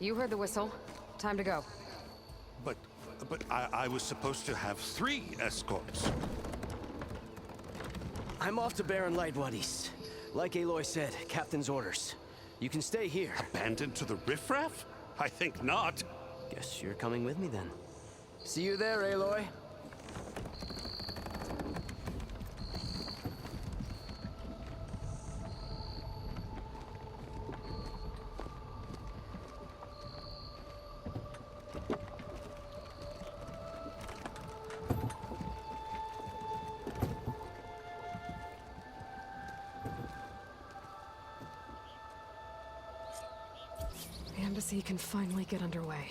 You heard the whistle. Time to go. But, I was supposed to have 3 escorts. I'm off to Baron Lightwood East. Like Aloy said, Captain's orders. You can stay here. Abandoned to the riffraff? I think not. Guess you're coming with me then. See you there, Aloy. The embassy can finally get underway.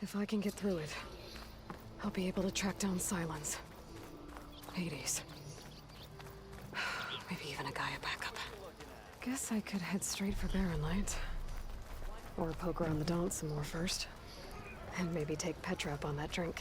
If I can get through it, I'll be able to track down Sylens. Hades. Maybe even a Gaia backup. Guess I could head straight for Barren Light. Or poke around the Daunt some more first. And maybe take Petra up on that drink.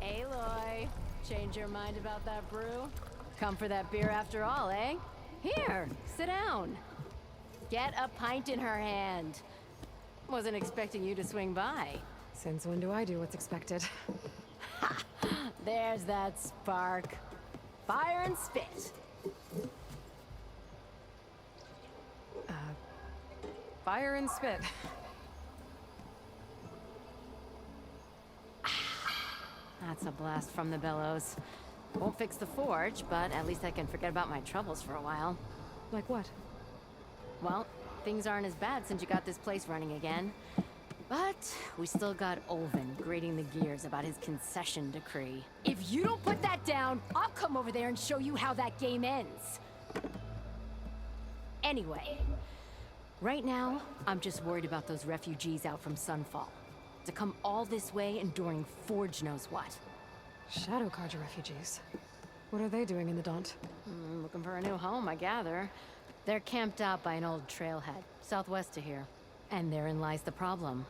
Aloy, change your mind about that brew? Come for that beer after all, eh? Here, sit down. Get a pint in her hand. Wasn't expecting you to swing by. Since when do I do what's expected? Ha! There's that spark. Fire and spit. Fire and spit. That's a blast from the bellows. Won't fix the forge, but at least I can forget about my troubles for a while. Like what? Well, things aren't as bad since you got this place running again. But we still got Olvin grating the gears about his concession decree. If you don't put that down, I'll come over there and show you how that game ends. Anyway, right now, I'm just worried about those refugees out from Sunfall. To come all this way enduring Forge knows what. Shadow Carja refugees. What are they doing in the Daunt? Looking for a new home, I gather. They're camped out by an old trailhead, southwest of here. And therein lies the problem.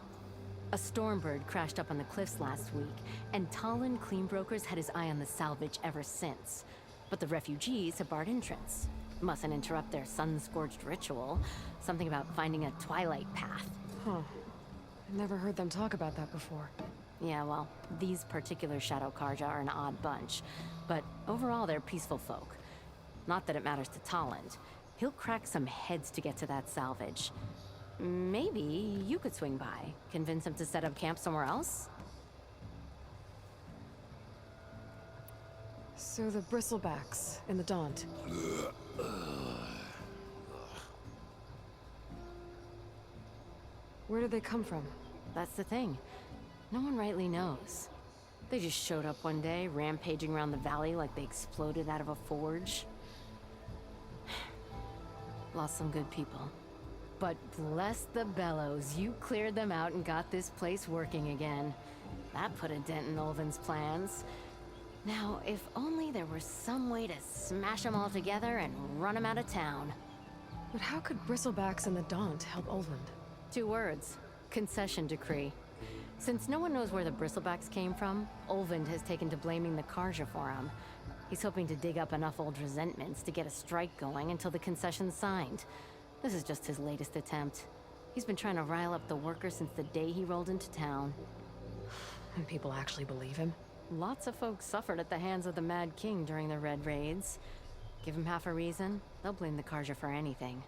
A Stormbird crashed up on the cliffs last week, and Talon Cleanbrokers had his eye on the salvage ever since. But the refugees have barred entrance. Mustn't interrupt their sun-scorched ritual. Something about finding a twilight path. Huh. I've never heard them talk about that before. Yeah, well, these particular Shadow Carja are an odd bunch. But overall, they're peaceful folk. Not that it matters to Talent. He'll crack some heads to get to that salvage. Maybe you could swing by, convince him to set up camp somewhere else? So the Bristlebacks in the Daunt. Where did they come from? That's the thing. No one rightly knows. They just showed up one day, rampaging around the valley like they exploded out of a forge. Lost some good people. But bless the bellows, you cleared them out and got this place working again. That put a dent in Ulvin's plans. Now, if only there were some way to smash them all together and run them out of town. But how could Bristlebacks and the Daunt help Ulvund? 2 words. Concession decree. Since no one knows where the Bristlebacks came from, Ulvund has taken to blaming the Karja for them. He's hoping to dig up enough old resentments to get a strike going until the concession's signed. This is just his latest attempt. He's been trying to rile up the workers since the day he rolled into town. And people actually believe him? Lots of folks suffered at the hands of the Mad King during the Red Raids. Give him half a reason, they'll blame the Karja for anything.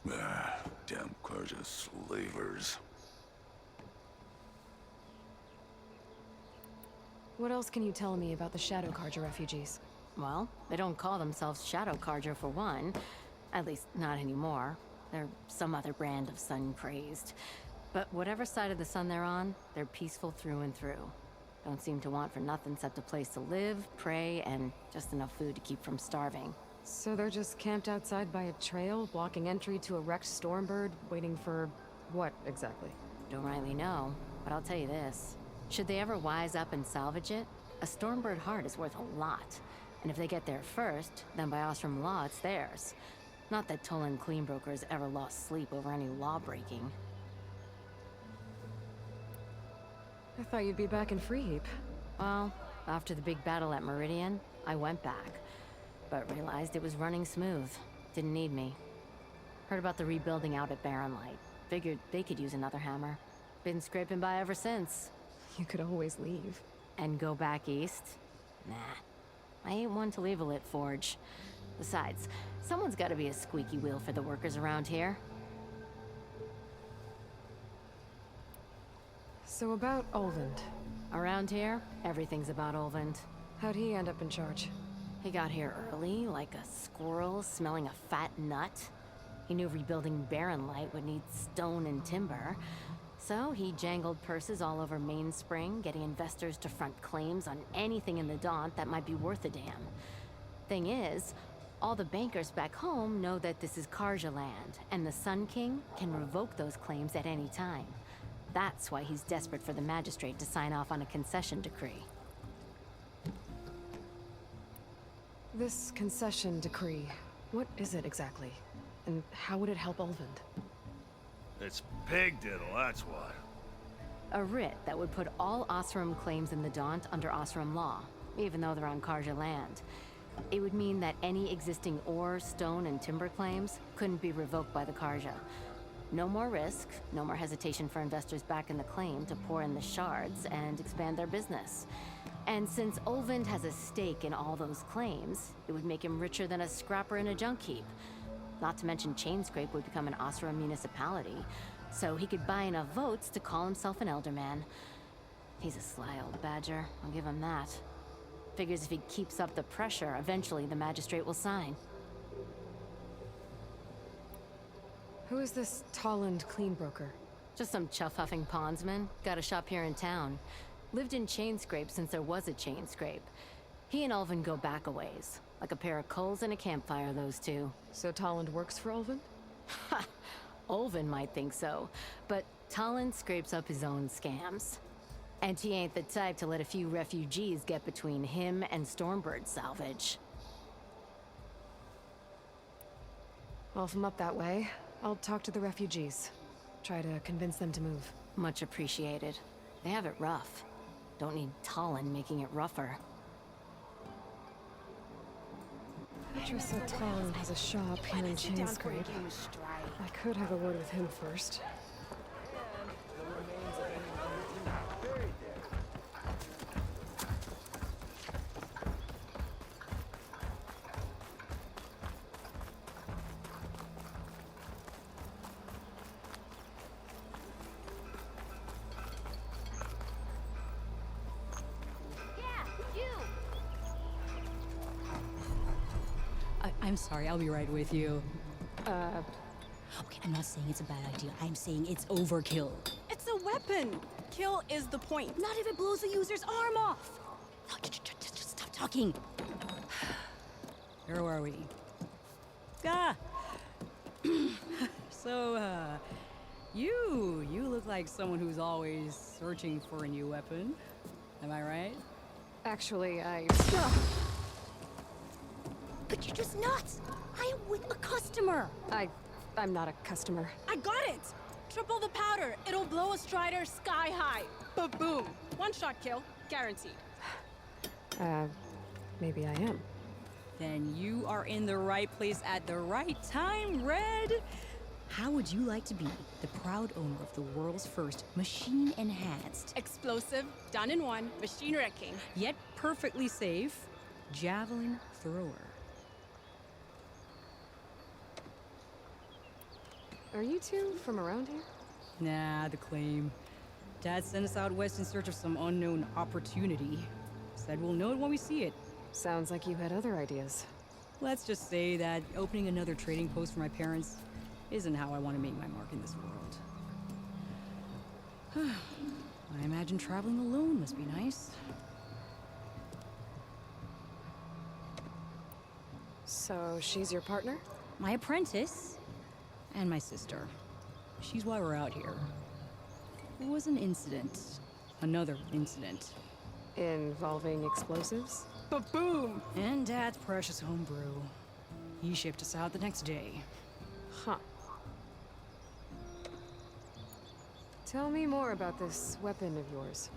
Damn Karja slavers. What else can you tell me about the Shadow Karja refugees? Well, they don't call themselves Shadow Karja for one. At least, not anymore. They're some other brand of sun-crazed. But whatever side of the sun they're on, they're peaceful through and through. Don't seem to want for nothing except a place to live, pray, and just enough food to keep from starving. So they're just camped outside by a trail, blocking entry to a wrecked Stormbird, waiting for what exactly? Don't rightly know, but I'll tell you this. Should they ever wise up and salvage it, a Stormbird heart is worth a lot. And if they get there first, then by Osram law, it's theirs. Not that Tolan Cleanbroker's ever lost sleep over any law-breaking. I thought you'd be back in Freeheap. Well, after the big battle at Meridian, I went back. But realized it was running smooth. Didn't need me. Heard about the rebuilding out at Barren Light. Figured they could use another hammer. Been scraping by ever since. You could always leave. And go back east? Nah. I ain't one to leave a lit forge. Besides, someone's gotta be a squeaky wheel for the workers around here. So about Ulvund. Around here, everything's about Ulvund. How'd he end up in charge? He got here early, like a squirrel smelling a fat nut. He knew rebuilding Barren Light would need stone and timber. So he jangled purses all over Mainspring, getting investors to front claims on anything in the Daunt that might be worth a damn. Thing is, all the bankers back home know that this is Karja land, and the Sun King can revoke those claims at any time. That's why he's desperate for the magistrate to sign off on a concession decree. This concession decree, what is it exactly? And how would it help Ulvund? It's pig diddle, that's what. A writ that would put all Osram claims in the Daunt under Osram law, even though they're on Karja land. It would mean that any existing ore, stone, and timber claims couldn't be revoked by the Karja. No more risk, no more hesitation for investors back in the claim to pour in the shards and expand their business. And since Ulvund has a stake in all those claims, it would make him richer than a scrapper in a junk heap. Not to mention Chainscrape would become an Osram municipality, so he could buy enough votes to call himself an Elderman. He's a sly old badger, I'll give him that. Figures if he keeps up the pressure, eventually the magistrate will sign. Who is this Tolland Cleanbroker? Just some chuff-huffing pondsman. Got a shop here in town. Lived in Chainscrape since there was a Chainscrape. He and Ulvund go back a ways. Like a pair of coals and a campfire, those two. So Tolland works for Ulvund? Ha! Ulvund might think so, but Tolland scrapes up his own scams. And he ain't the type to let a few refugees get between him and Stormbird salvage. Well, if I'm up that way, I'll talk to the refugees. Try to convince them to move. Much appreciated. They have it rough. Don't need Tolland making it rougher. Petra said Tolland has a shop here in Chainscrape. I could have a word with him first. I'm sorry, I'll be right with you. Okay, I'm not saying it's a bad idea. I'm saying it's overkill. It's a weapon! Kill is the point. Not if it blows the user's arm off! No, just stop talking. Where are we? Ah! So, you look like someone who's always searching for a new weapon. Am I right? Actually, But you're just nuts! I am with a customer! I'm not a customer. I got it! Triple the powder. It'll blow a Strider sky high. Ba-boom. One shot kill, guaranteed. Maybe I am. Then you are in the right place at the right time, Red. How would you like to be the proud owner of the world's first machine-enhanced, Explosive, done in one, machine wrecking. yet perfectly safe, javelin thrower? Are you two from around here? Nah, the claim. Dad sent us out west in search of some unknown opportunity. Said we'll know it when we see it. Sounds like you had other ideas. Let's just say that opening another trading post for my parents isn't how I want to make my mark in this world. I imagine traveling alone must be nice. So she's your partner? My apprentice? And my sister. She's why we're out here. There was an incident. Another incident. Involving explosives? Ba-boom! And Dad's precious homebrew. He shipped us out the next day. Huh. Tell me more about this weapon of yours.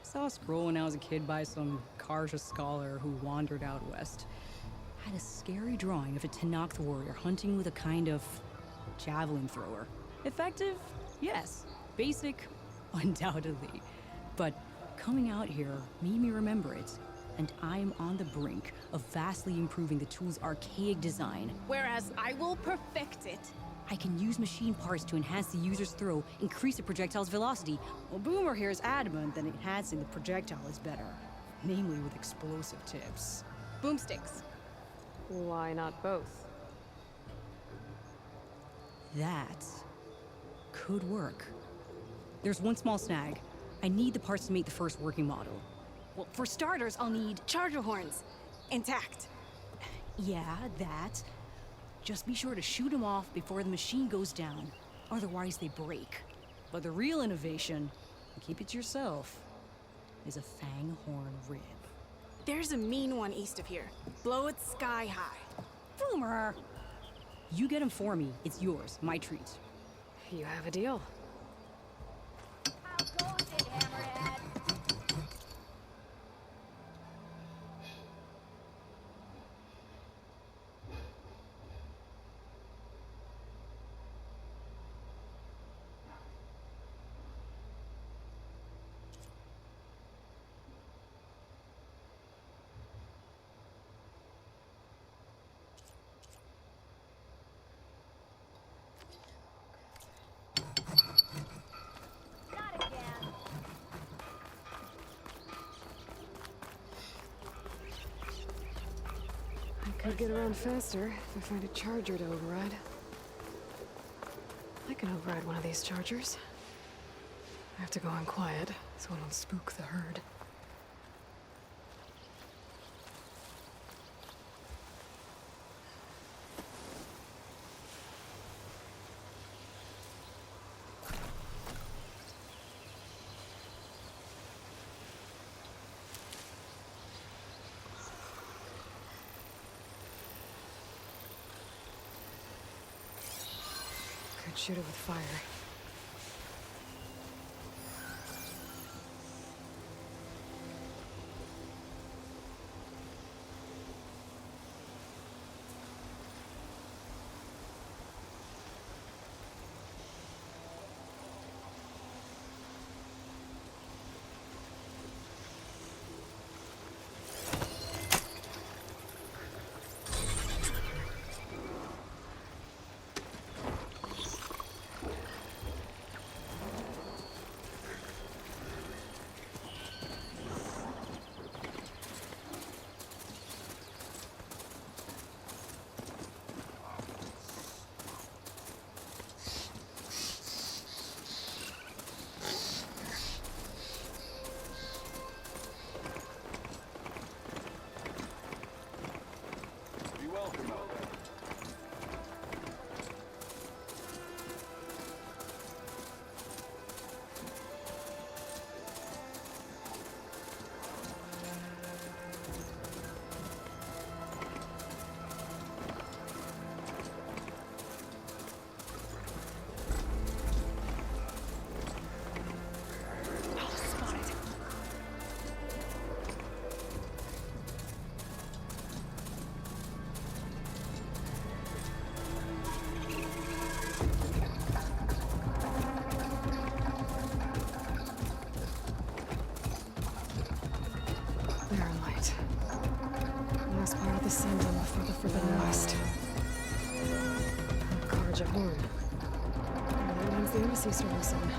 I saw a scroll when I was a kid by some Karja scholar who wandered out west. Had a scary drawing of a Tenakth warrior hunting with a kind of javelin thrower. Effective? Yes. Basic? Undoubtedly. But coming out here made me remember it. And I'm on the brink of vastly improving the tool's archaic design. Whereas I will perfect it. I can use machine parts to enhance the user's throw, increase the projectile's velocity. Well, Boomer here is adamant that enhancing the projectile is better. Namely with explosive tips. Boomsticks. Why not both? That could work. There's one small snag. I need the parts to make the first working model. Well, for starters, I'll need charger horns. Intact. Yeah, that. Just be sure to shoot them off before the machine goes down. Otherwise, they break. But the real innovation, and keep it to yourself, is a fang horn rib. There's a mean one east of here. Blow it sky high. Boomer! You get him for me. It's yours. My treat. You have a deal. Could get around faster if I find a charger to override. I can override one of these chargers. I have to go in quiet so I don't spook the herd. Could shoot it with fire. the Sundom before the Forbidden West. Karja Horn. That means the embassy starting soon.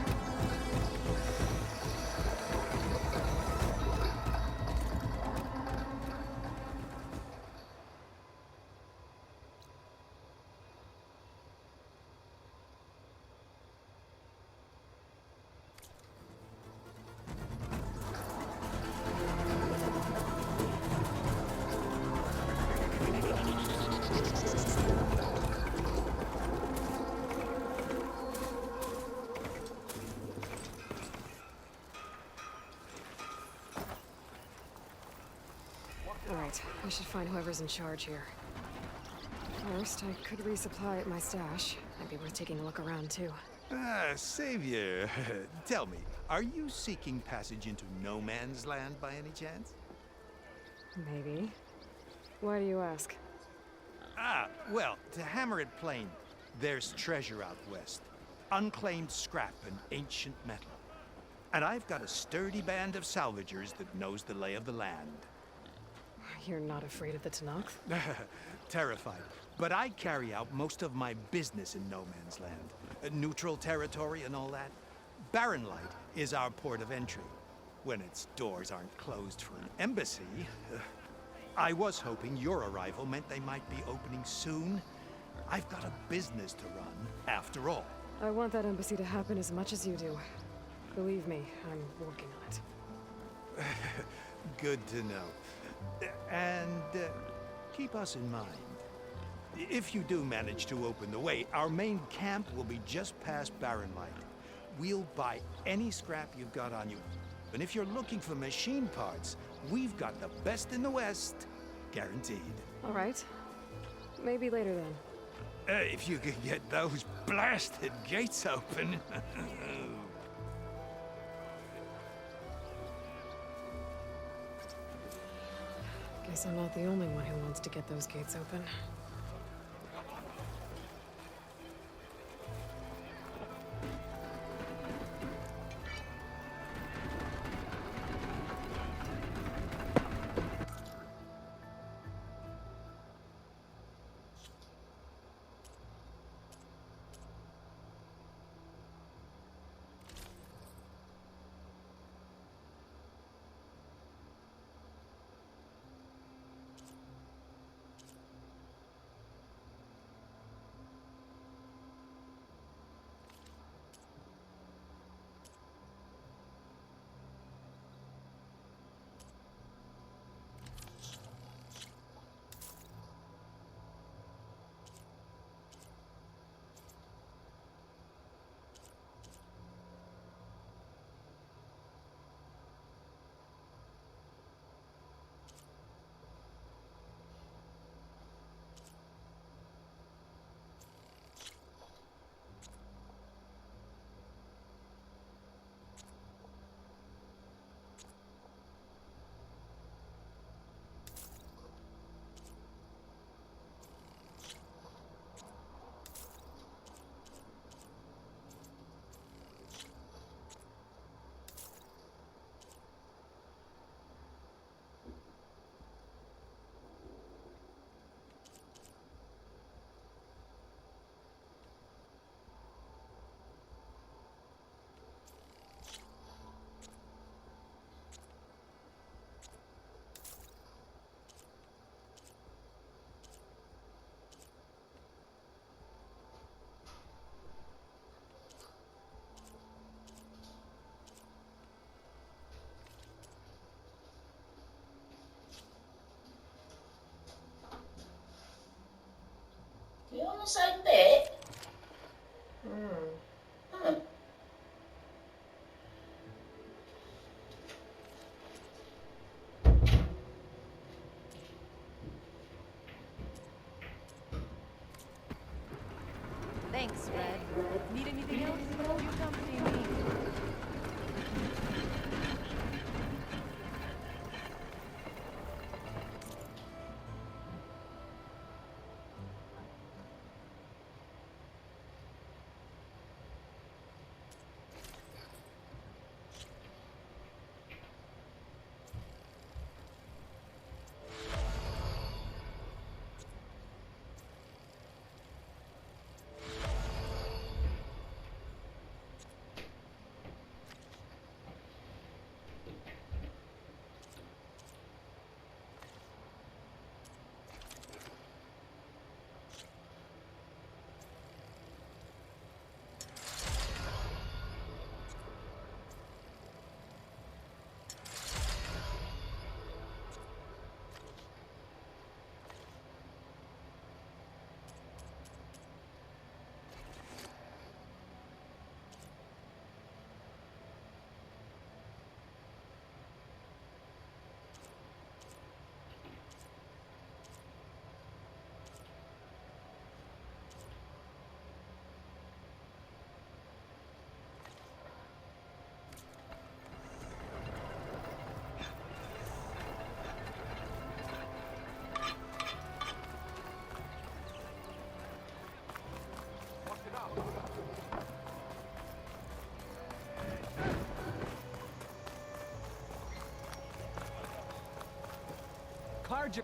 Alright, I should find whoever's in charge here. First, I could resupply at my stash. Might be worth taking a look around, too. Ah, Savior, tell me, are you seeking passage into no man's land by any chance? Maybe. Why do you ask? Ah, well, to hammer it plain, there's treasure out west. Unclaimed scrap and ancient metal. And I've got a sturdy band of salvagers that knows the lay of the land. You're not afraid of the Tenakth? Terrified. But I carry out most of my business in no man's land. Neutral territory and all that. Barren Light is our port of entry. When its doors aren't closed for an embassy. I was hoping your arrival meant they might be opening soon. I've got a business to run, after all. I want that embassy to happen as much as you do. Believe me, I'm working on it. Good to know. And keep us in mind. If you do manage to open the way, our main camp will be just past Barren Light. We'll buy any scrap you've got on you. And if you're looking for machine parts, we've got the best in the West. Guaranteed. All right. Maybe later then. If you could get those blasted gates open. Guess I'm not the only one who wants to get those gates open. Yung sante. Thanks, Red. Need anything else? You accompany me. Carja...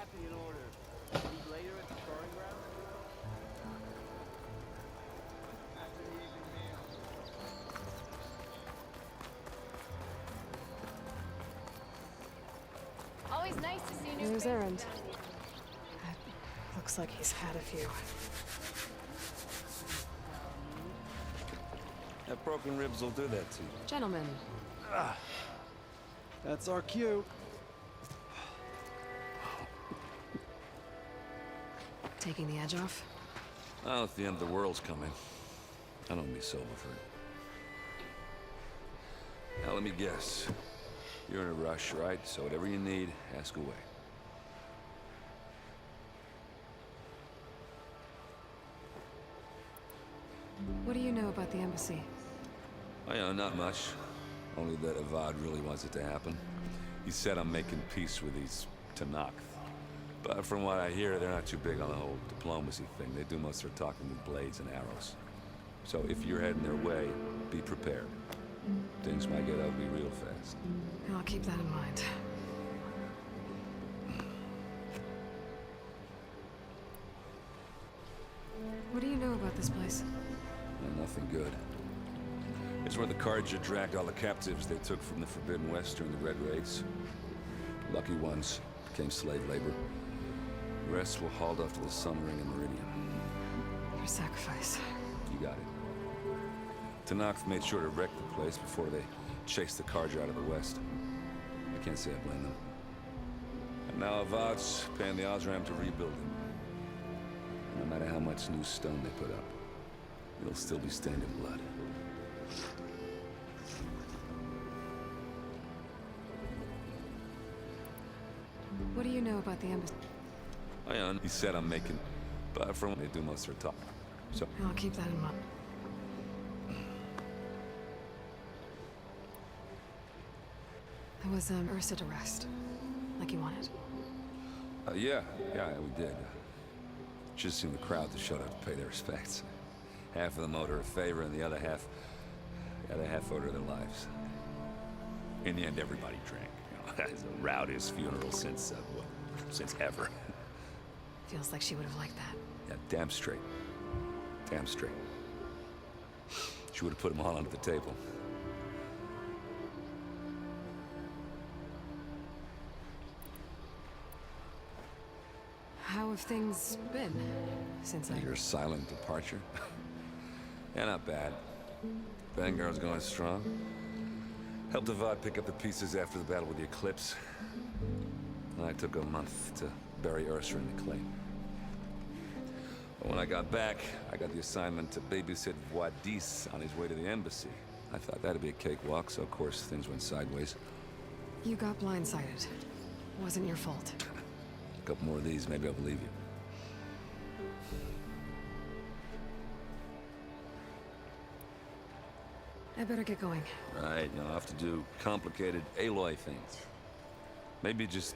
Captain in order. Meet later at the storing ground? Always nice to see new There's Erend. Looks like he's had a few. That broken ribs will do that to you. Gentlemen, That's our cue. taking the edge off? Oh, if the end of the world's coming, I don't be sober for it. Now, let me guess. You're in a rush, right? So whatever you need, ask away. What do you know about the embassy? Oh, not much. Only that Avad really wants it to happen. He said I'm making peace with these Tenakth. But from what I hear, they're not too big on the whole diplomacy thing. They do most of their talking with blades and arrows. So if you're heading their way, be prepared. Things might get ugly real fast. I'll keep that in mind. What do you know about this place? Nothing good. It's where the Carja dragged all the captives they took from the Forbidden West during the Red Raids. Lucky ones became slave labor. The rest were hauled off to the Sun Ring and Meridian. Your sacrifice. You got it. Tenakth made sure to wreck the place before they chased the Carja out of the West. I can't say I blame them. And now Avad's paying the Osram to rebuild it. No matter how much new stone they put up, it'll still be stained in blood. What do you know about the embassy? He said I'm making, but from they do most of their talk. So I'll keep that in mind. It was Ursa to rest, like you wanted. yeah, we did. Just seemed the crowd to shut up to pay their respects. Half of them owed her a favor, and the other half owed her their lives. In the end, everybody drank. You know, it's the rowdiest funeral since ever. Feels like she would have liked that. Yeah, damn straight. Damn straight. She would have put them all under the table. How have things been since I... Your silent departure? Yeah, not bad. Vanguard's going strong. Helped Avad pick up the pieces after the battle with the Eclipse. I took a month to bury Ursa in the claim. But when I got back, I got the assignment to babysit Wadis on his way to the embassy. I thought that'd be a cakewalk, so of course things went sideways. You got blindsided. Wasn't your fault. A couple more of these, maybe I'll believe you. I better get going. Right, you'll have to do complicated Aloy things. Maybe just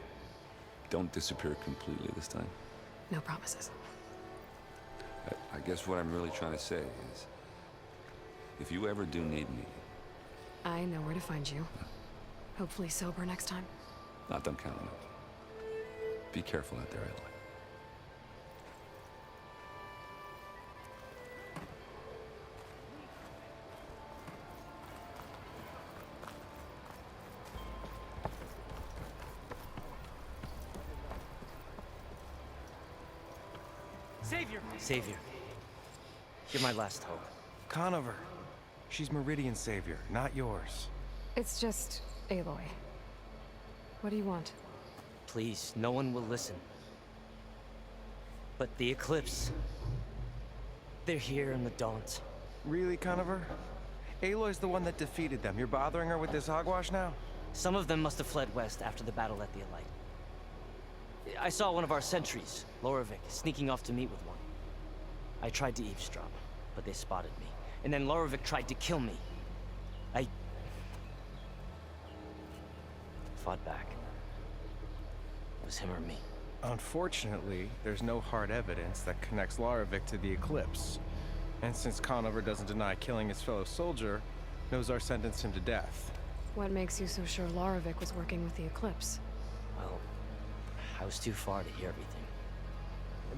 don't disappear completely this time. No promises. I guess what I'm really trying to say is, if you ever do need me, I know where to find you. Hopefully sober next time. not don't count on it. Be careful out there, Aloy. Savior. You're my last hope. Conover. She's Meridian's savior, not yours. It's just Aloy. What do you want? Please, no one will listen. But the Eclipse... they're here in the Daunt. Really, Conover? Aloy's the one that defeated them. You're bothering her with this hogwash now? Some of them must have fled west after the battle at the Elite. I saw one of our sentries, Loravik, sneaking off to meet with one. I tried to eavesdrop, but they spotted me. And then Loravik tried to kill me. I... fought back. It was him or me. Unfortunately, there's no hard evidence that connects Loravik to the Eclipse. And since Conover doesn't deny killing his fellow soldier, Nozar sentenced him to death. What makes you so sure Loravik was working with the Eclipse? Well, I was too far to hear everything.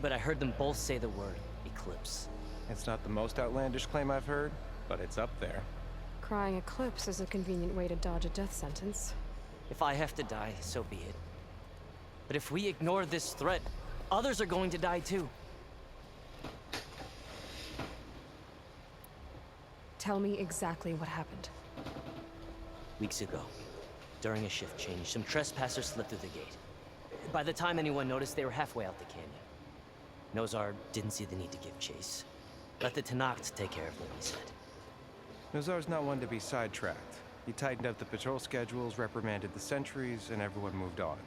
But I heard them both say the word Eclipse. It's not the most outlandish claim I've heard, but it's up there. Crying Eclipse is a convenient way to dodge a death sentence. If I have to die, so be it. But if we ignore this threat, others are going to die too. Tell me exactly what happened. Weeks ago, during a shift change, some trespassers slipped through the gate. By the time anyone noticed, they were halfway out the canyon. Nozar didn't see the need to give chase. Let the Tenakth take care of them, he said. Nozar's not one to be sidetracked. He tightened up the patrol schedules, reprimanded the sentries, and everyone moved on.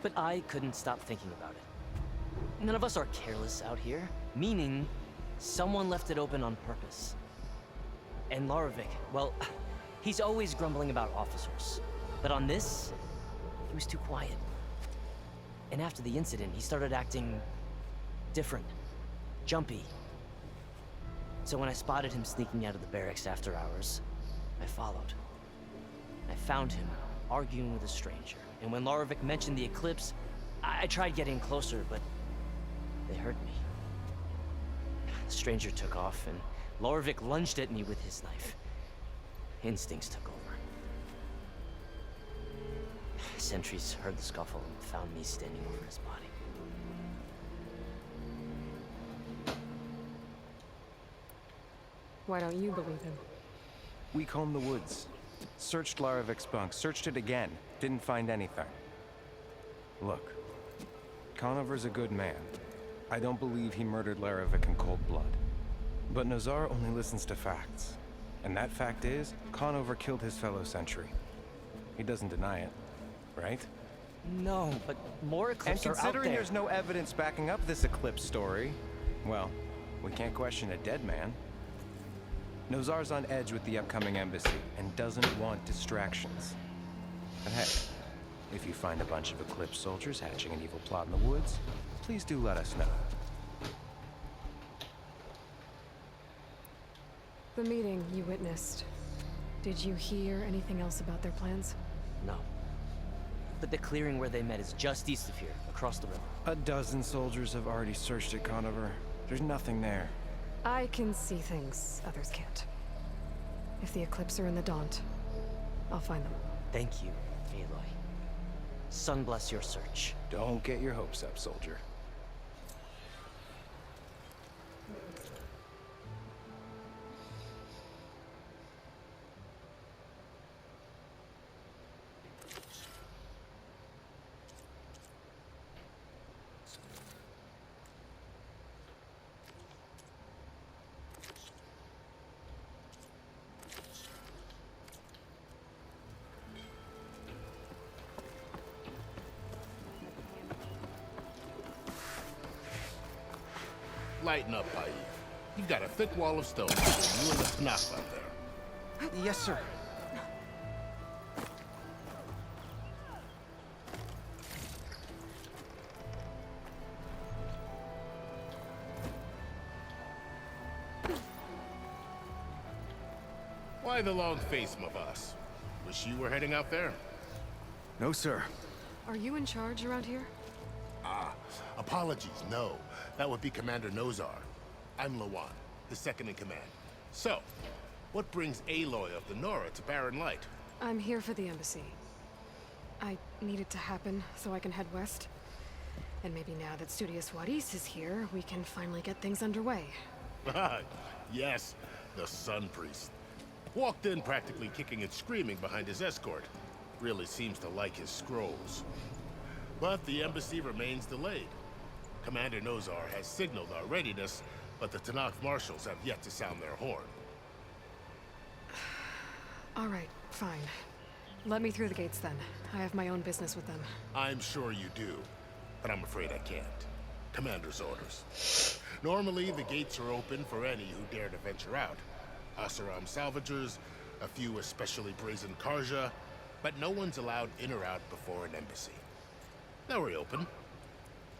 But I couldn't stop thinking about it. None of us are careless out here, meaning someone left it open on purpose. And Loravik, well, he's always grumbling about officers. But on this, he was too quiet. And after the incident, he started acting different, jumpy. So when I spotted him sneaking out of the barracks after hours, I followed. I found him arguing with a stranger. And when Loravik mentioned the Eclipse, I tried getting closer, but they heard me. The stranger took off, and Loravik lunged at me with his knife. Instincts took over. Sentries heard the scuffle and found me standing over his body. Why don't you believe him? We combed the woods. Searched Laravik's bunk, searched it again. Didn't find anything. Look, Conover's a good man. I don't believe he murdered Laravik in cold blood. But Nozar only listens to facts. And that fact is, Conover killed his fellow sentry. He doesn't deny it, right? No, but more Eclipse are out there. And considering there's no evidence backing up this Eclipse story, well, we can't question a dead man. Nozar's on edge with the upcoming embassy and doesn't want distractions. And hey, if you find a bunch of Eclipse soldiers hatching an evil plot in the woods, please do let us know. The meeting you witnessed. Did you hear anything else about their plans? No. But the clearing where they met is just east of here, across the river. A dozen soldiers have already searched it, Conover. There's nothing there. I can see things others can't. If the Eclipse are in the Daunt, I'll find them. Thank you, Aloy. Sun bless your search. Don't get your hopes up, soldier. Lighten up, Paif. You've got a thick wall of stone between you and the Tenakth up there. Yes, sir. Why the long face, my boss? Wish you were heading out there. No, sir. Are you in charge around here? Ah, apologies, no. That would be Commander Nozar. I'm Lawan, the second in command. So, what brings Aloy of the Nora to Barren Light? I'm here for the embassy. I need it to happen so I can head west. And maybe now that Studious Juarez is here, we can finally get things underway. Yes, the Sun Priest. Walked in practically kicking and screaming behind his escort. Really seems to like his scrolls. But the embassy remains delayed. Commander Nozar has signaled our readiness, but the Tenakth marshals have yet to sound their horn. All right, fine. Let me through the gates then. I have my own business with them. I'm sure you do, but I'm afraid I can't. Commander's orders. Normally, the gates are open for any who dare to venture out. Asaram salvagers, a few especially brazen Karja, but no one's allowed in or out before an embassy. Now we're open,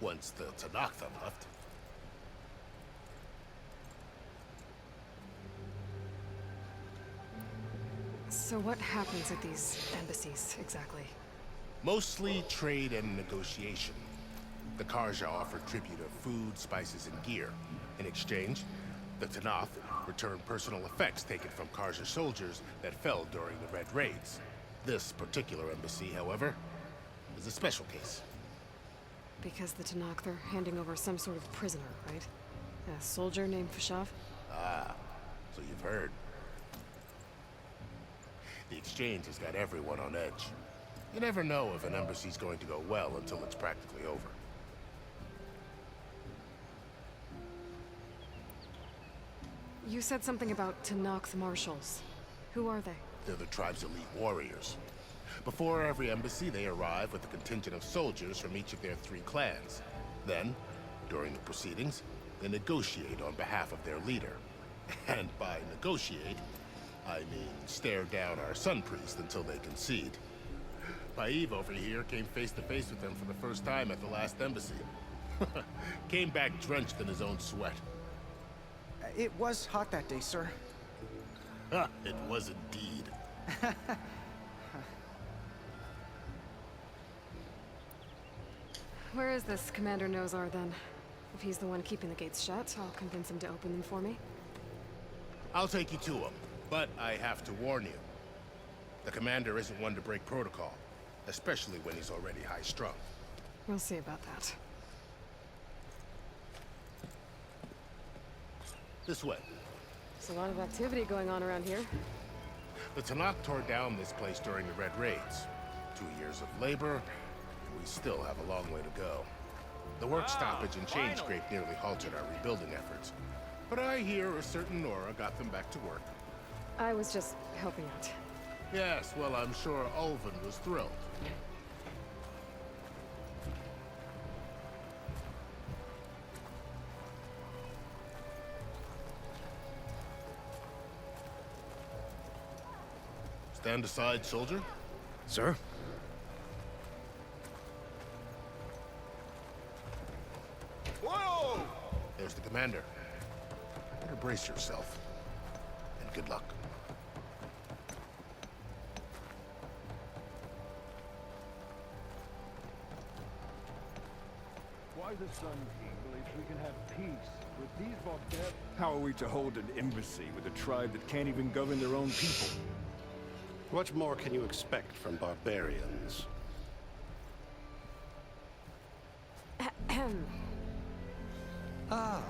once the Tenakth are left. So what happens at these embassies, exactly? Mostly trade and negotiation. The Karja offer tribute of food, spices, and gear. In exchange, the Tenakth return personal effects taken from Karja soldiers that fell during the Red Raids. This particular embassy, however, is a special case. Because the Tenakth are handing over some sort of prisoner, right? A soldier named Fashav? Ah, so you've heard. The exchange has got everyone on edge. You never know if an embassy's going to go well until it's practically over. You said something about Tenakth marshals. Who are they? They're the tribe's elite warriors. Before every embassy, they arrive with a contingent of soldiers from each of their 3 clans. Then, during the proceedings, they negotiate on behalf of their leader. And by negotiate, I mean stare down our Sun Priest until they concede. Paiv over here came face to face with them for the first time at the last embassy. Came back drenched in his own sweat. It was hot that day, sir. It was indeed. Where is this Commander Nozar, then? If he's the one keeping the gates shut, I'll convince him to open them for me. I'll take you to him, but I have to warn you. The commander isn't one to break protocol, especially when he's already high-strung. We'll see about that. This way. There's a lot of activity going on around here. The Tenakth tore down this place during the Red Raids. 2 years of labor, and we still have a long way to go. The work stoppage and chain scrape nearly halted our rebuilding efforts. But I hear a certain Nora got them back to work. I was just helping out. Yes, well, I'm sure Ulvin was thrilled. Stand aside, soldier. Sir? Whoa! There's the commander. Better brace yourself. And good luck. Why the Sun King believes we can have peace with these barbarians? How are we to hold an embassy with a tribe that can't even govern their own people? What more can you expect from barbarians? Ah.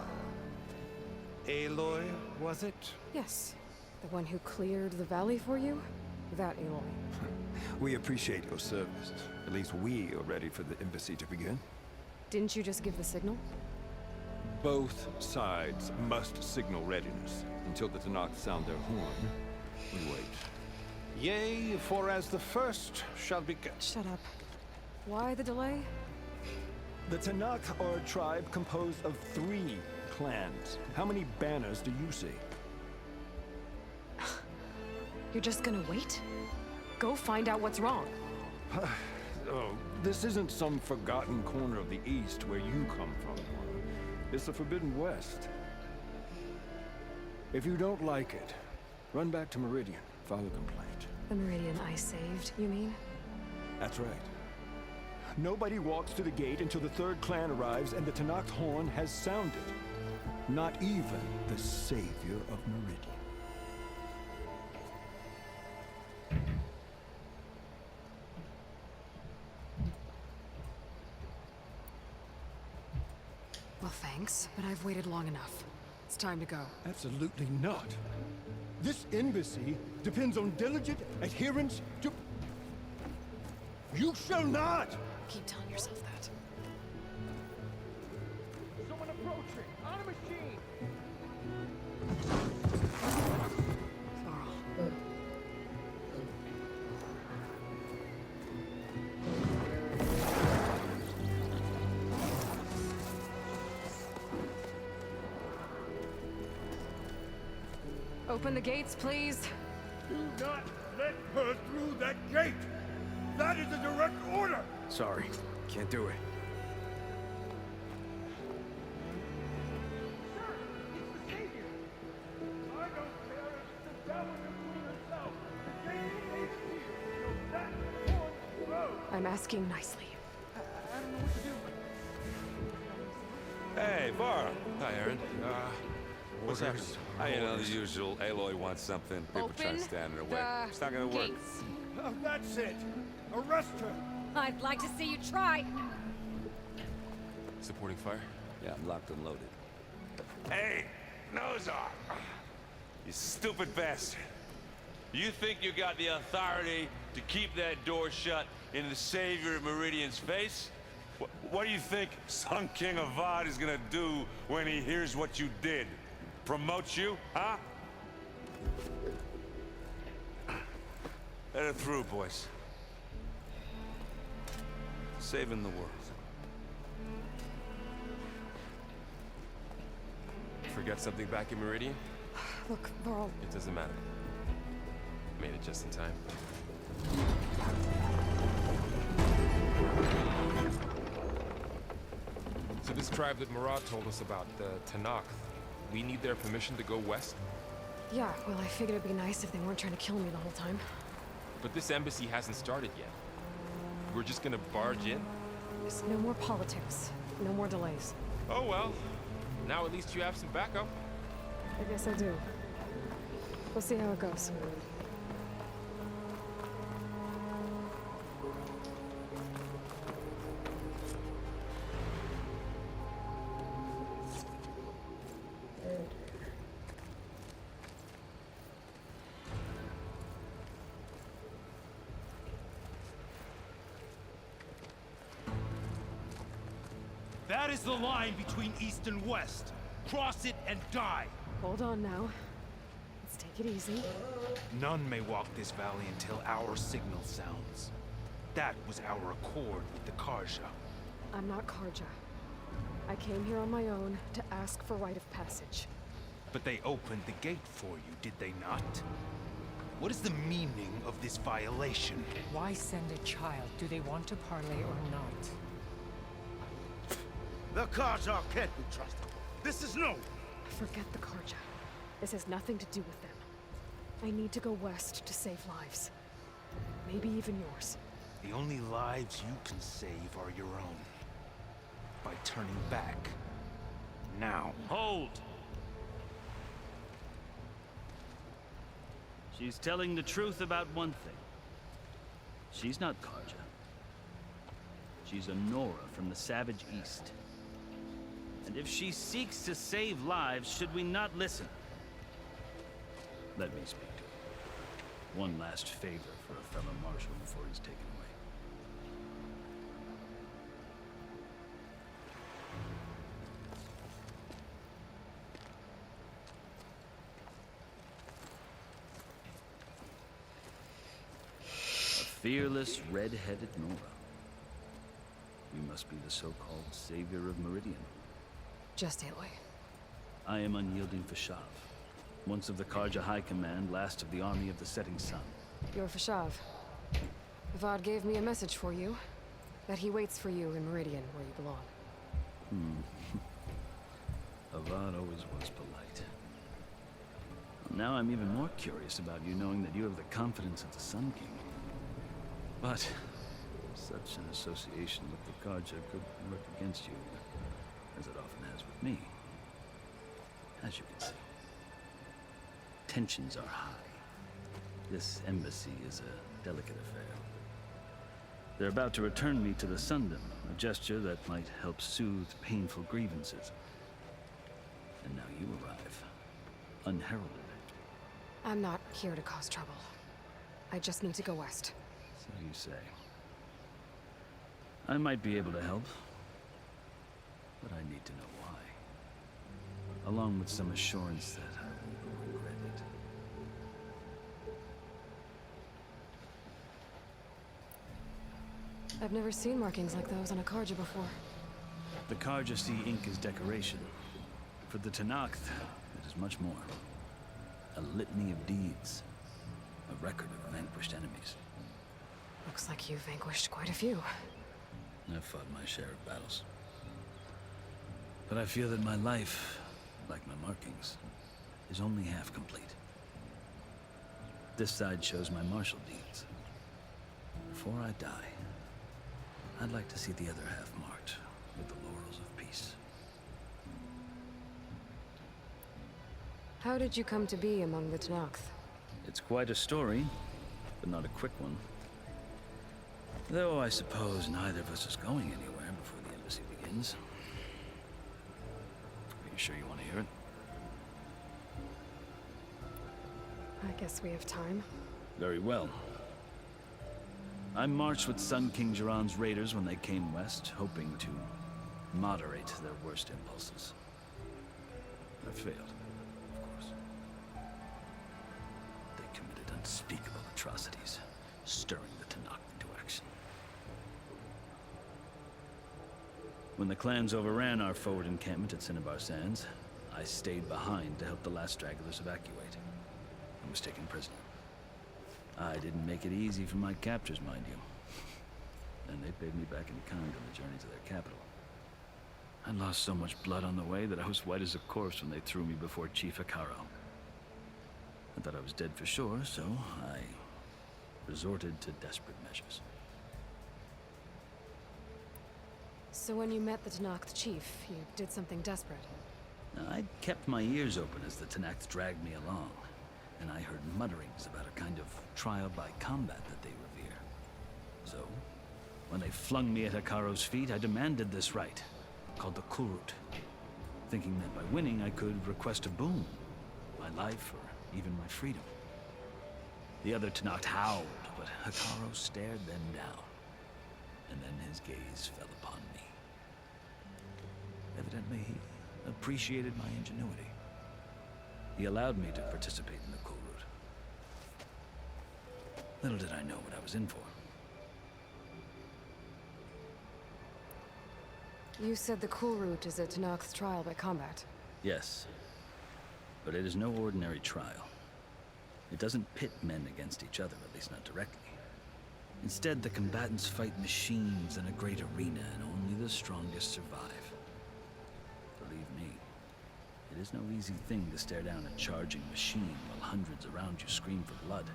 Aloy, was it? Yes. The one who cleared the valley for you? That Aloy. We appreciate your service. At least we are ready for the embassy to begin. Didn't you just give the signal? Both sides must signal readiness. Until the Tenakth sound their horn, we wait. Yea, for as the first shall be... Shut up. Why the delay? The Tenakth are a tribe composed of 3 clans. How many banners do you see? You're just gonna wait? Go find out what's wrong. Oh, this isn't some forgotten corner of the East where you come from. It's the Forbidden West. If you don't like it, run back to Meridian, file a complaint. The Meridian I saved, you mean? That's right. Nobody walks to the gate until the 3rd clan arrives and the Tenakth horn has sounded. Not even the savior of Meridian. Well, thanks, but I've waited long enough. It's time to go. Absolutely not. This embassy depends on diligent adherence to... You shall not! Keep telling yourself that. Someone approaching! On a machine! Open the gates, please. Do not let her through that gate! That is a direct order! Sorry, can't do it. I'm asking nicely. Hey, Var. Hi, Aaron. What's happening? You know, the usual. Aloy wants something. People trying to stand in her way. It's not gonna work. Oh, that's it! Arrest her! I'd like to see you try. Supporting fire? Yeah, I'm locked and loaded. Hey, Nozar! You stupid bastard. You think you got the authority to keep that door shut in the Savior of Meridian's face? What do you think Sun King Avad is gonna do when he hears what you did? Promote you, huh? Let her through, boys. Saving the world. Forgot something back in Meridian? Look, Varl. It doesn't matter. Made it just in time. So this tribe that Murad told us about, the Tenakth, we need their permission to go west? Yeah, well, I figured it'd be nice if they weren't trying to kill me the whole time. But this embassy hasn't started yet. We're just gonna barge in? There's no more politics. No more delays. Oh well. Now at least you have some backup. I guess I do. We'll see how it goes. That is the line between East and West. Cross it and die. Hold on now. Let's take it easy. None may walk this valley until our signal sounds. That was our accord with the Karja. I'm not Karja. I came here on my own to ask for rite of passage. But they opened the gate for you, did they not? What is the meaning of this violation? Why send a child? Do they want to parley or not? The Karja can't be trusted. This is no... Forget the Karja. This has nothing to do with them. I need to go west to save lives. Maybe even yours. The only lives you can save are your own. By turning back. Now. Hold! She's telling the truth about one thing. She's not Karja. She's a Nora from the Savage East. And if she seeks to save lives, should we not listen? Let me speak to her. One last favor for a fellow marshal before he's taken away. A fearless, red-headed Nora. You must be the so-called savior of Meridian. Just Aloy. I am Unyielding Fashav, once of the Karja High Command, last of the Army of the Setting Sun. You're Fashav. Avad gave me a message for you. That he waits for you in Meridian, where you belong. Avad always was polite. Now I'm even more curious about you knowing that you have the confidence of the Sun King. But such an association with the Karja could work against you, as it often has with me. As you can see, tensions are high. This embassy is a delicate affair. They're about to return me to the Sundom, a gesture that might help soothe painful grievances. And now you arrive, unheralded. I'm not here to cause trouble. I just need to go west. So you say. I might be able to help, but I need to know why. Along with some assurance that I won't regret it. I've never seen markings like those on a Karja before. The Karja see ink as decoration. For the Tenakth, it is much more. A litany of deeds. A record of vanquished enemies. Looks like you've vanquished quite a few. I've fought my share of battles. But I feel that my life, like my markings, is only half complete. This side shows my martial deeds. Before I die, I'd like to see the other half marked with the laurels of peace. How did you come to be among the Tenakth? It's quite a story, but not a quick one. Though I suppose neither of us is going anywhere before the embassy begins. Are you sure you want to hear it? I guess we have time. Very well. I marched with Sun King Jiran's raiders when they came west, hoping to moderate their worst impulses. I failed, of course. They committed unspeakable atrocities, stirring the Tenakth into action. When the clans overran our forward encampment at Cinnabar Sands, I stayed behind to help the last stragglers evacuate, and was taken prisoner. I didn't make it easy for my captors, mind you. And they paid me back in kind on the journey to their capital. I lost so much blood on the way that I was white as a corpse when they threw me before Chief Hekarro. I thought I was dead for sure, so I resorted to desperate measures. So when you met the Tenakth chief, you did something desperate. I kept my ears open as the Tenakth dragged me along, and I heard mutterings about a kind of trial by combat that they revere. So, when they flung me at Hekarro's feet, I demanded this right, called the Kulrut, thinking that by winning I could request a boon, my life or even my freedom. The other Tenakth howled, but Hekarro stared them down, and then his gaze fell upon me. Evidently, he appreciated my ingenuity. He allowed me to participate in the Kulrut. Little did I know what I was in for. You said the Kulrut is a Tenakth trial by combat. Yes, but it is no ordinary trial. It doesn't pit men against each other, at least not directly. Instead, the combatants fight machines in a great arena, and only the strongest survive. Believe me, it is no easy thing to stare down a charging machine while hundreds around you scream for blood.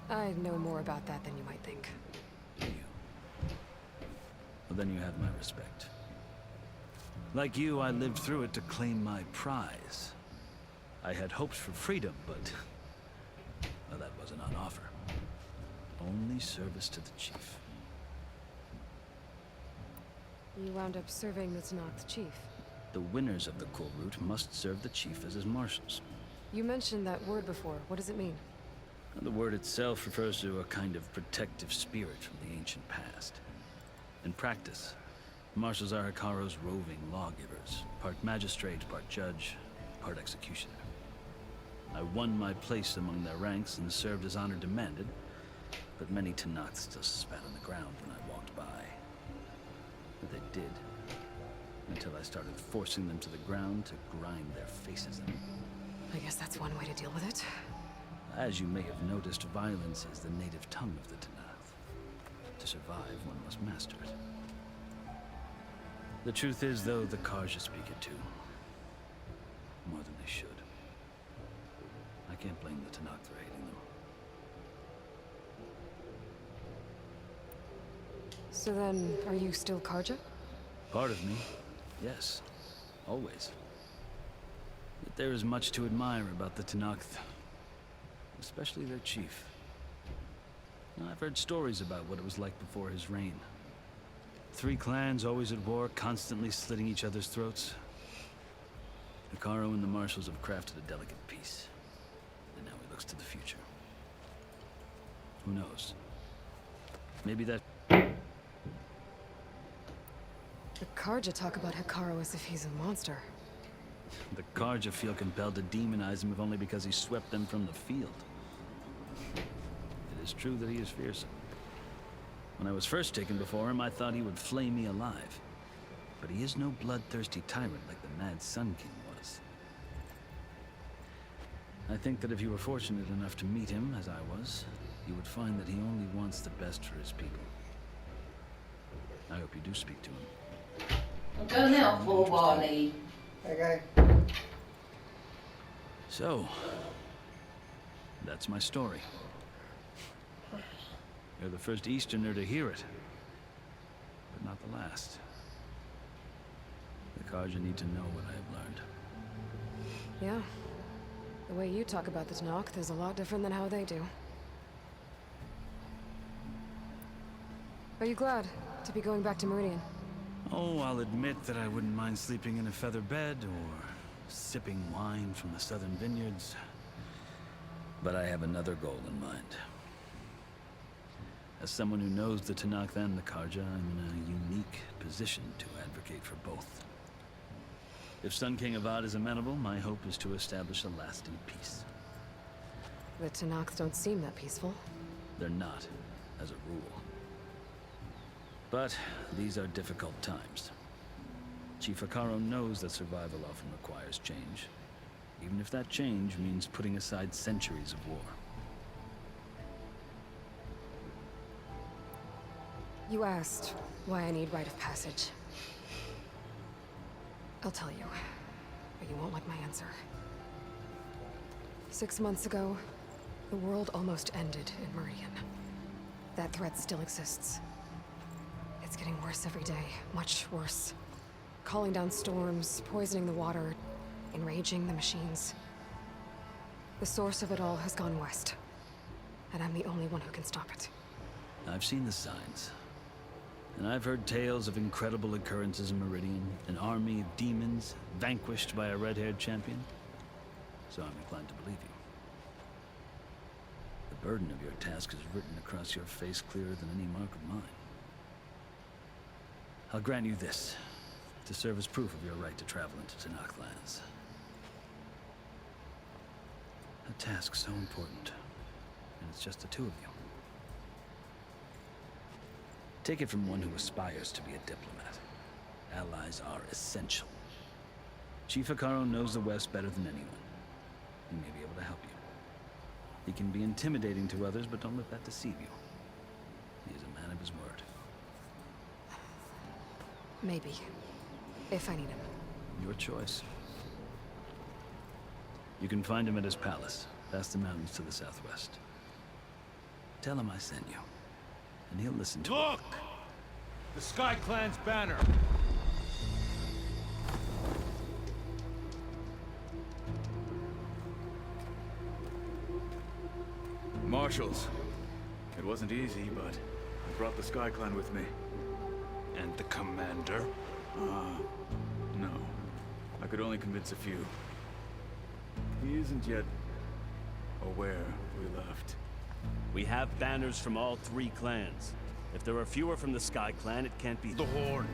I know more about that than you might think. Do you? Well, then you have my respect. Like you, I lived through it to claim my prize. I had hopes for freedom, but well, that wasn't on offer. Only service to the chief. You wound up serving the Tenakth chief. The winners of the Kulrut must serve the chief as his marshals. You mentioned that word before. What does it mean? The word itself refers to a kind of protective spirit from the ancient past. In practice, marshals are Hekarro's roving lawgivers, part magistrate, part judge, part executioner. I won my place among their ranks and served as honor demanded, but many Tenakth still spat on the ground when I walked by. But they did, until I started forcing them to the ground to grind their faces in. I guess that's one way to deal with it. As you may have noticed, violence is the native tongue of the Tenakth. To survive, one must master it. The truth is, though, the Karja speak it too. More than they should. I can't blame the Tenakth for hating them. So then, are you still Karja? Part of me, yes. Always. Yet there is much to admire about the Tenakth. Especially their chief. I've heard stories about what it was like before his reign. Three clans always at war, constantly slitting each other's throats. Hekarro and the Marshals have crafted a delicate peace. And now he looks to the future. Who knows? Maybe that... The Karja talk about Hekarro as if he's a monster. The Karja feel compelled to demonize him if only because he swept them from the field. It is true that he is fearsome. When I was first taken before him, I thought he would flay me alive. But he is no bloodthirsty tyrant like the Mad Sun King was. I think that if you were fortunate enough to meet him, as I was, you would find that he only wants the best for his people. I hope you do speak to him. I'm going out for Wally. Okay. So, that's my story. You're the first Easterner to hear it, but not the last. The Karja need to know what I have learned. Yeah. The way you talk about the Tenakth is a lot different than how they do. Are you glad to be going back to Meridian? Oh, I'll admit that I wouldn't mind sleeping in a feather bed or sipping wine from the southern vineyards. But I have another goal in mind. As someone who knows the Tenakth and the Karja, I'm in a unique position to advocate for both. If Sun King Avad is amenable, my hope is to establish a lasting peace. The Tenakth don't seem that peaceful. They're not, as a rule. But these are difficult times. Chief Hekarro knows that survival often requires change, even if that change means putting aside centuries of war. You asked why I need rite of passage. I'll tell you, but you won't like my answer. 6 months ago, the world almost ended in Meridian. That threat still exists. It's getting worse every day, much worse. Calling down storms, poisoning the water, enraging the machines. The source of it all has gone west, and I'm the only one who can stop it. I've seen the signs. And I've heard tales of incredible occurrences in Meridian, an army of demons vanquished by a red-haired champion. So I'm inclined to believe you. The burden of your task is written across your face clearer than any mark of mine. I'll grant you this, to serve as proof of your right to travel into Tenakth lands. A task so important, and it's just the two of you. Take it from one who aspires to be a diplomat. Allies are essential. Chief Hekarro knows the West better than anyone. He may be able to help you. He can be intimidating to others, but don't let that deceive you. He is a man of his word. Maybe. If I need him. Your choice. You can find him at his palace, past the mountains to the southwest. Tell him I sent you, and he'll listen to Look! The Sky Clan's banner! Marshals. It wasn't easy, but I brought the Sky Clan with me. And the commander? No. I could only convince a few. He isn't yet aware we left. We have banners from all three clans. If there are fewer from the Sky Clan, it can't be the Horn.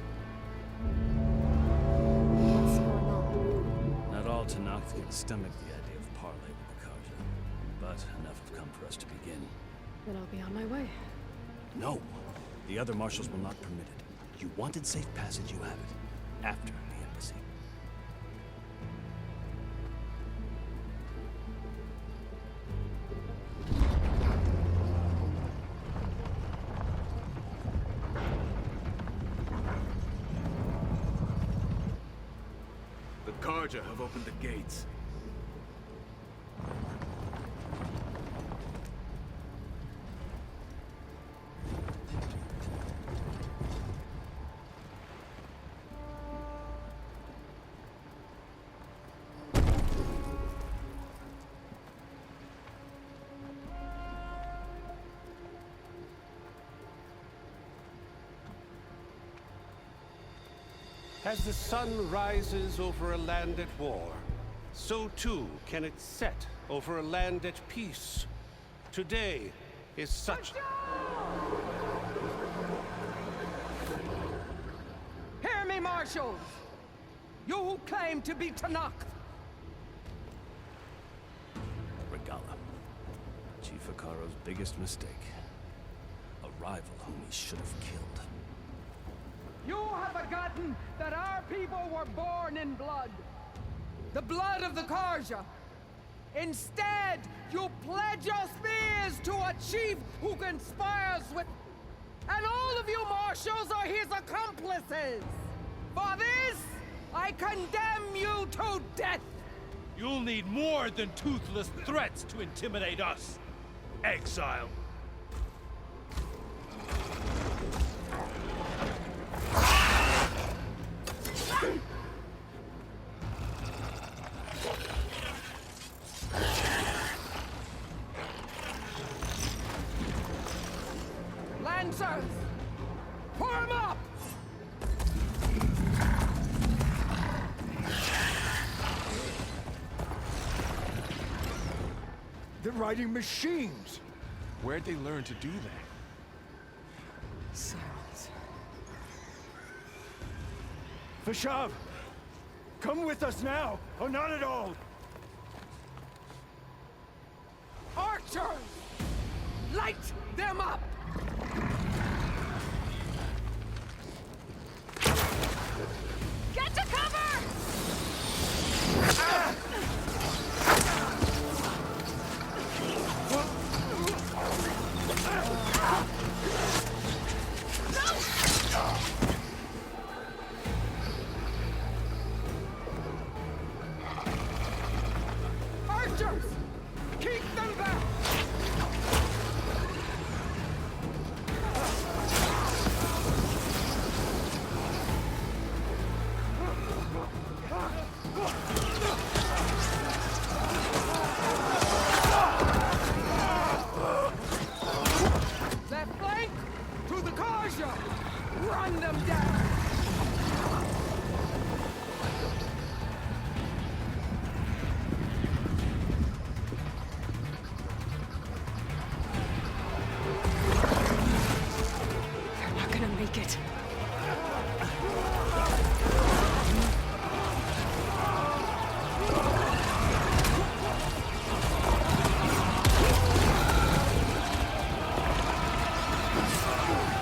What's going on? Not all Tenakth can stomach the idea of parley with the Karja, but enough have come for us to begin. Then I'll be on my way. No. The other marshals will not permit it. You wanted safe passage, you have it. After the embassy. The Karja have opened the gates. As the sun rises over a land at war, so too can it set over a land at peace. Today is such... Hear me, Marshals! You who claim to be Tenakth! Regalla. Chief Hekarro's biggest mistake. A rival whom he should have killed. You have forgotten that our people were born in blood. The blood of the Karja. Instead, you pledge your spears to a chief who conspires with... And all of you marshals are his accomplices! For this, I condemn you to death! You'll need more than toothless threats to intimidate us, exile. Lancers! Form up! They're riding machines! Where'd they learn to do that? Silence. Vashav! Come with us now, or not at all! Archers! Light them up! Get to cover! Archers! Keep them back! Left flank! To the Karja! Run them down! They're not gonna make it.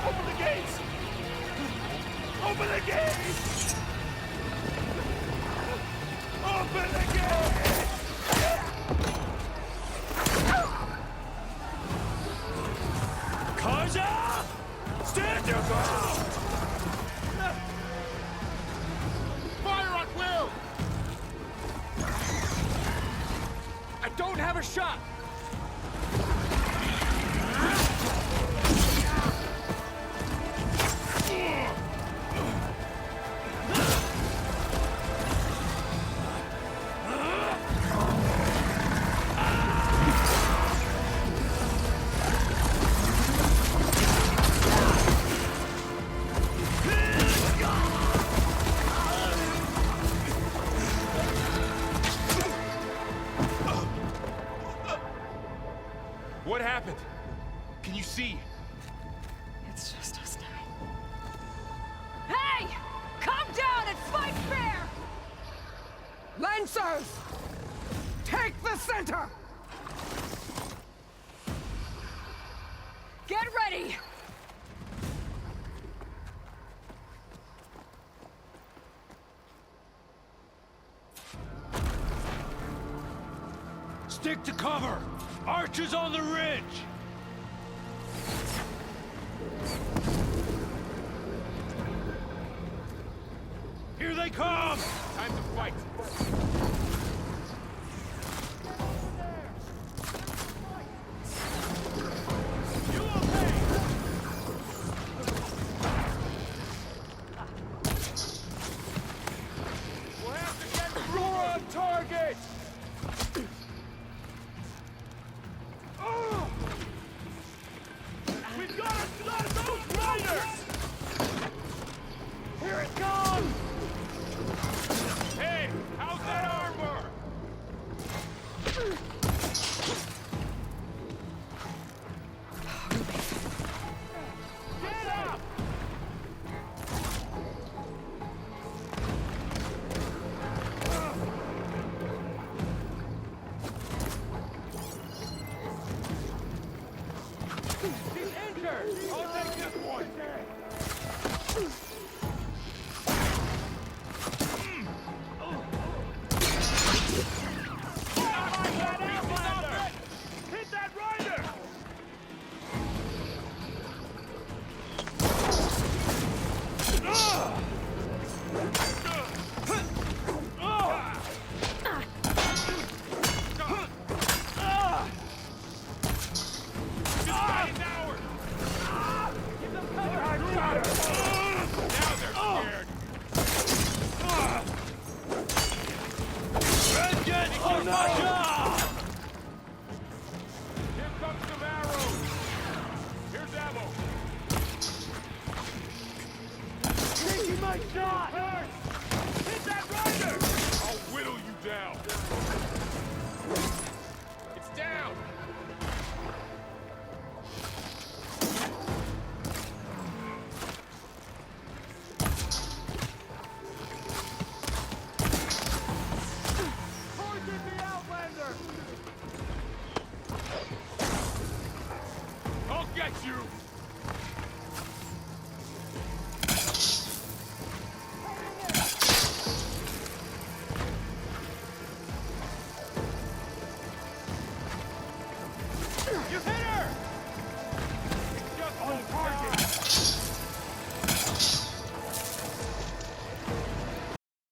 Open the gates! Open the gates! Open the gates! Karja! Stand your ground! Fire at will! I don't have a shot! What happened? Can you see? It's just us now. Hey! Calm down and fight fair! Lancers! Take the center! Get ready! Stick to cover! Archers on the ridge! Here they come! Time to fight! We'll have to get Roar on target! We've got to stop those riders! Here it comes! Rider! I'll take this one! Hit that rider! My shot!